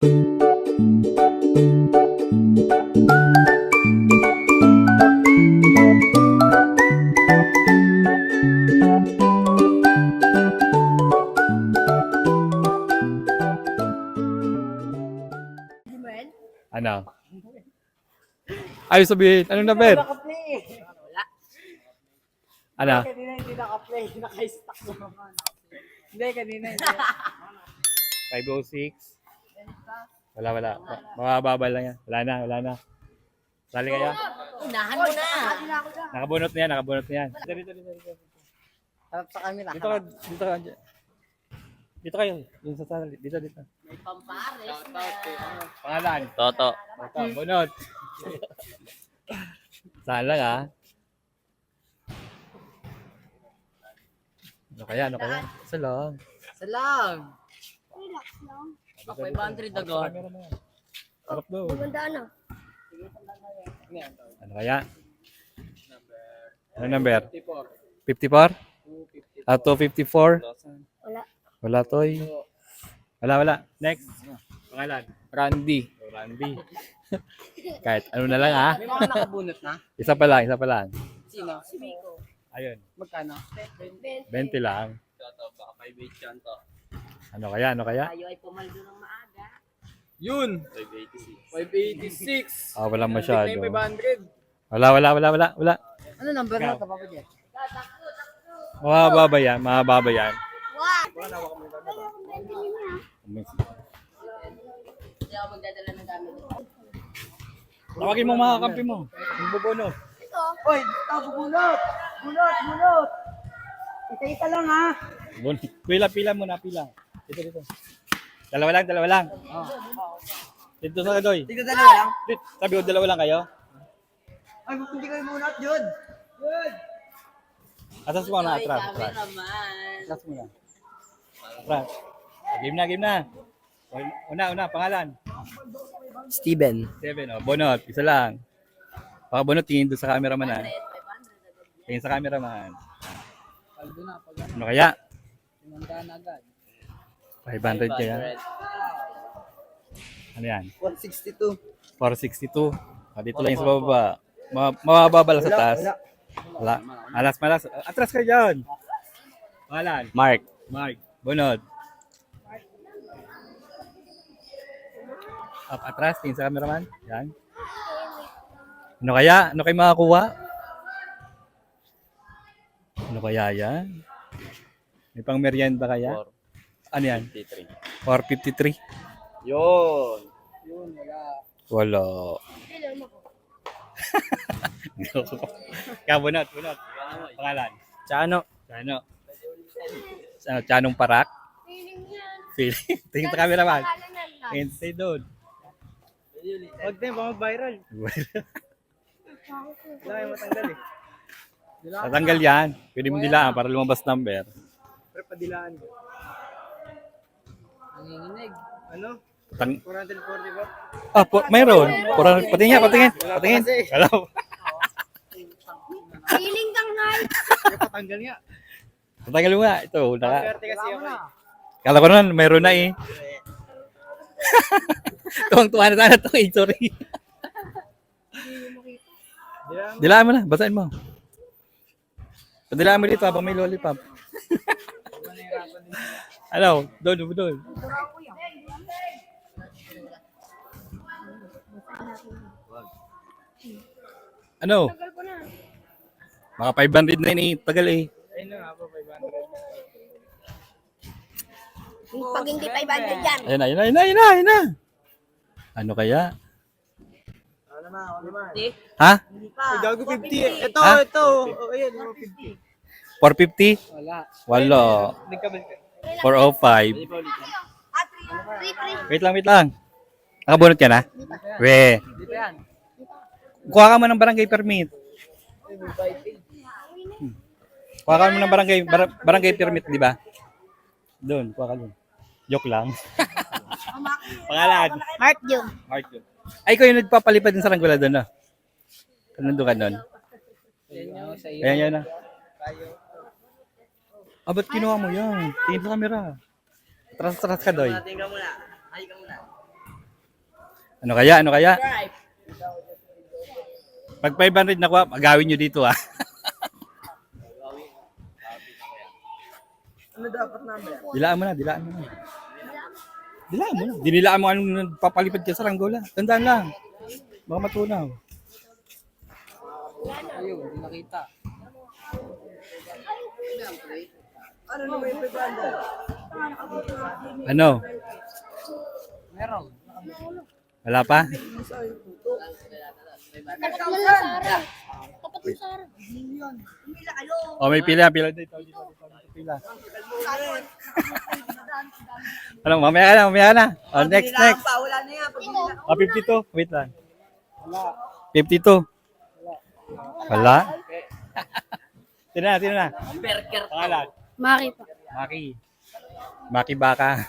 Ano? Ayaw sabihin. Anong number? Ano? Kanina hindi naka-play. Naka-stack naman. Hindi, kanina hindi. 506. Wala. Mabababa lang yan. Wala na. Sali kaya? Unahan mo na. Nakabunot na yan. Dito. Harap sa camera. Dito ka. Dito kayo. Yung sa sali. Dito. May pampares na. Pangalan? Toto. Bunot. Saan lang ah? Ano kaya? Isa lang. Salam. Bak 500 agad. Sarap daw. Magandaan na. Ano kaya? Ano number? 54. 54? Ah, 254? Wala. Wala, Toy. Wala. Next. Pangalan? Randy. Randy. Kahit ano na lang ah. May mga nakabunot na. Isa pa lang. Sino? Si Biko. Ayun. Magkano? 20 lang. Toto, baka 5-8 yan to. Ano kaya? Tayo ay pumaldo ng maaga. Yun! 586. Ah, walang masyado. 500. Wala. Ano number na ito, Papa Jet? Mababa yan. Hindi ako magdadala ng gamit. Tawagin mo mga kampi mo. Yung bubunot. Hoy, bunot! Bunot! Isa lang ha. Pila muna. Dito. Dalawa lang. Dito sa kadoy. Tignan dalawa lang. Dito. Sabi ko, dalawa lang kayo. Ay, hindi kayo bunot, Jud. Atras mo na, atras. Cameraman. Atras mo na. Atras. Game na. Una, pangalan. Steven. 7, bunot. Isa lang. Baka bunot, tingin doon sa cameraman ha. 500 Tingin sa cameraman. Paldo na, Ano kaya? Tumandaan agad. 500 kaya? Ano yan? 162. 462. Dito lang yung sa baba. Mababa lang sa taas. Wala. Malas. Atras ka dyan. Pangalan? Mark. Bunod. Up, atras. Tingin sa cameraman. Yan. Ano kaya? Ano kayo makakuha? Ano kaya yan? May pang merienda kaya? Ano yan? 453. Yun! Wala. Bunot. Pangalan? Chano. Chanong Parak? Feeling yan. Tingin sa cameraman. Kalanan lang. Tingin stay doon. Huwag na yung mag-viral. Wala yung matanggal eh. Tatanggal yan. Pwede mo dilaan para lumabas number. Pero padilaan ko. Nanginginig. Ano? 444? Mayroon. Patingin. Hello. Feeling kang high. Pero patanggal nga. Tatanggal mo nga. Ito. Swerte kasi ako eh. Kala ko naman, mayroon na eh. Tuwang-tuwa na sana ito eh. Sorry. Dilaan mo na. Basahin mo. Padilaan mo dito habang may lollipop. Ano? Doon. Ano? Tagal ko na. Mga 500 na yun eh. Tagal eh. Ayun na nga po, 500. Pag hindi 500 yan. Ayun na. Ano kaya? Ano naman? Ha? Ay, gago 50. Ito. Ha? Oh, ayan, 50. 450? Wala. Wala. Nagkabal ka. 405. Free. Wait lang. Nakabunot ka na? We. Dito yan. Kuha ka mo ng barangay permit. Kuha ka mo ng barangay permit, di ba? Doon, kuha ka doon. Joke lang. Pangalan? Heart June. Ay, ikaw yung nagpapalipad din sa Ranggula doon, no? Nandun ka doon. Ayan yan na. Ba't kinuha mo yan? Tingin sa camera. Atras ka, Doy. Tingnan muna. Ay ka muna. Ano kaya? Ano kaya? Drive. Pag 500 nakuha, agawin nyo dito ah. Ano dapat namin? Dilaan mo na, dilaan mo na. Dilaan mo na. Dinilaan mo anong papalipad ka sa ranggola. Tandaan lang. Baka matunaw. Ayun, hindi nakita. Ano naman yung 500? Ano? Meron. Wala pa? Tapat mo lang, Sarah. Tapat mo, Sarah. O, may pila. Pila dito. Dito. Pila. Ano, mamaya ka na. O, next. Wala na yan. O, 52. Wait lang. 52. Wala? Sino na? Burger. Pangalan? Maki pa. Maki baka.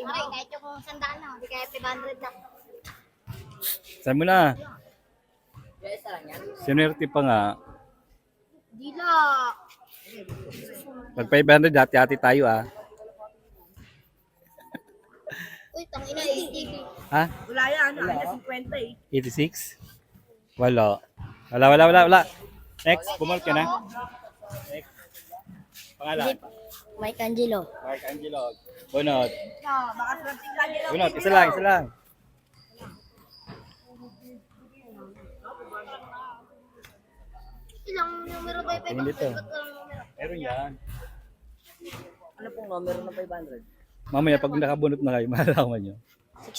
Okay, kahit yung 100 na, hindi kaya 500 lang. Saan mo na? Yes, lang yan. Sinwerte pa nga. Dila. Pag 500, hati-hati tayo ah. Uy, tangina, 80. Ha? Wala yan. Ano na 50 eh. 86? Wala. Wala. Next, bumalik ka na. Next. Pangalan? Mike Angelo. Mark Angelo. Bunot. Baka swerte ka nila. Bunot, isa lang. Ilang numero ba yung Tingin dito. 500? Meron yan. Ano pong numero ng 500? Mamaya pag nakabunot na kayo, malalaman nyo.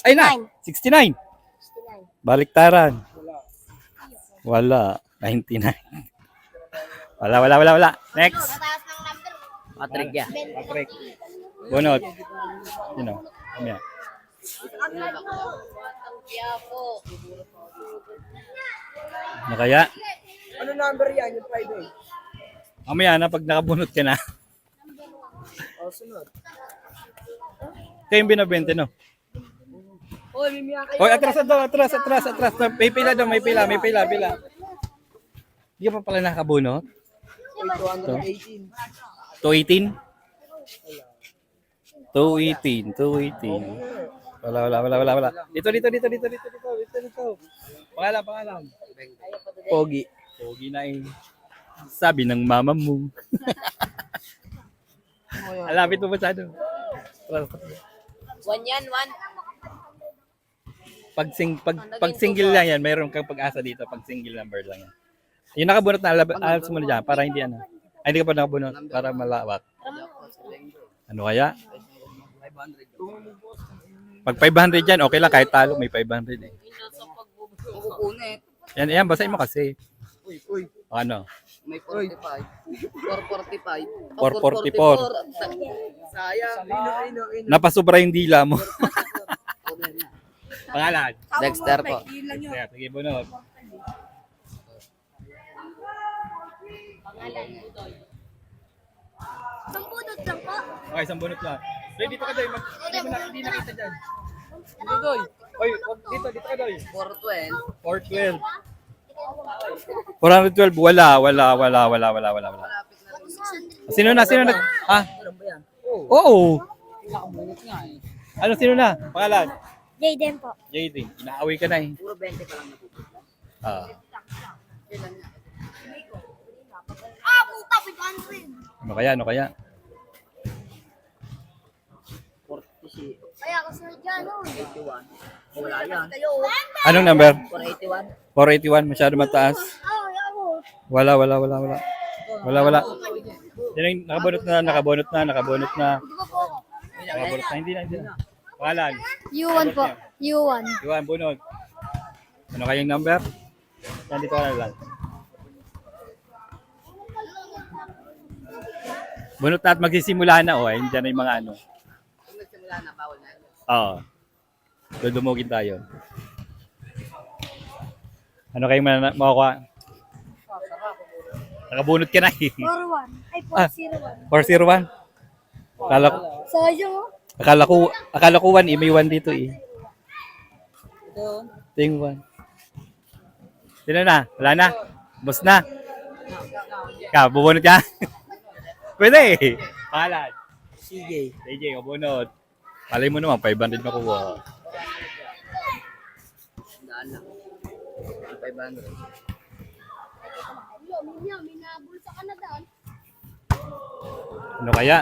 Ay na! 69! 69. Baliktaran. Wala. 99. Wala. Next. Mataas ng number. Patrick yan. Patrick. Bunot. Yun o. Mamaya. Ano kaya? Ano number yan? Yung 5 eh. Mamaya na pag nakabunot ka na. O, sunod. Kayo yung binabente, no? Oy, mimiya kayo. Oy, atras. May pila daw, may pila. Hindi ka pa pala nakabunot? 218. 218? 218. Wala. Dito. Pangalan. Pogi. Pogi na eh. Sabi ng mama mo. Alapit mo masyado. One yan, one. Pag single lang yan, mayroon kang pag-asa dito pag single number lang yan. Yung nakabunot na alas mo na dyan para hindi ano. Ay, hindi ka pa nakabunot para malawak. Ano kaya? Pag 500 yan, okay lang kahit talo may 500 eh. Kukunit. Yan, basahin mo kasi. Uy. Ano? May 45. 445. 444. Sayang. Ino. Napasobra yung dila mo. Pangalan? Dexter po. Sige, bunot. Sampudot lang po. Okay, isang bunot lang. Doy, dito ka doy. Hindi nakita dyan. Dito, Doy. Oy, dito ka doy. 412. 412. 412. Wala. Sino na? Ha? Oo. Nakamunit nga eh. Ano, sino na? Pangalan? Jayden po. JD. Inaaway ka na eh. Puro 20 pa lang napupunta. Ah. Puta, 500. Ano kaya? 46. Kaya ako sunod dyan, no? 81. Wala yan. Anong number? 481. 481. Masyado mataas. Wala. Yan ang nakabunot na. Nakabunot na. Hindi na. Pangalan? U1 po. U1. Iwan, bunot. Ano kayong number? Yan, dito ka na lang. Bunot na at magsisimula na, oh. Ayun dyan yung mga ano. Kung nagsimula na, bawal na. Oo. Dudumugin tayo. Ano kayong makukuha? Nakabunot ka na eh. 41. Ay, Ah. 401. 401? Akala ko, Sayang, oh. akala ko 1 eh. May 1 dito eh. Ito yung 1. Sino na? Wala na? Boss na? Bubunot ka? Pwede eh. Pangalan? Sige. JJ, kabunot. Malay mo naman, 500 makuha. Sandaan lang. 500. May nabulsa ka na doon. Ano kaya?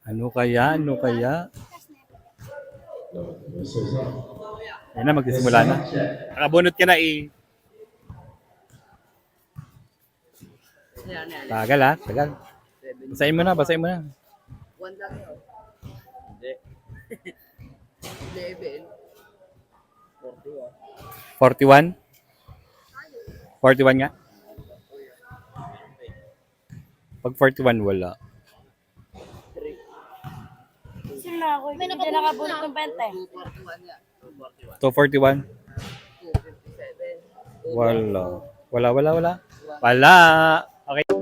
Ano kaya? Ano kaya? Yan na, magsisimula na. Nakabunot ka na eh. Yan. Tagal ha, tagal. Basahin mo na, basahin mo na. 1 lang yun. Hindi. 11. 41? 41. 41 nga? Pag 41, wala. Sino na ako? Hindi na nakabunot ng 20. 241 yan. 241? 241. 257. Wala. Wala. Wala. Okay.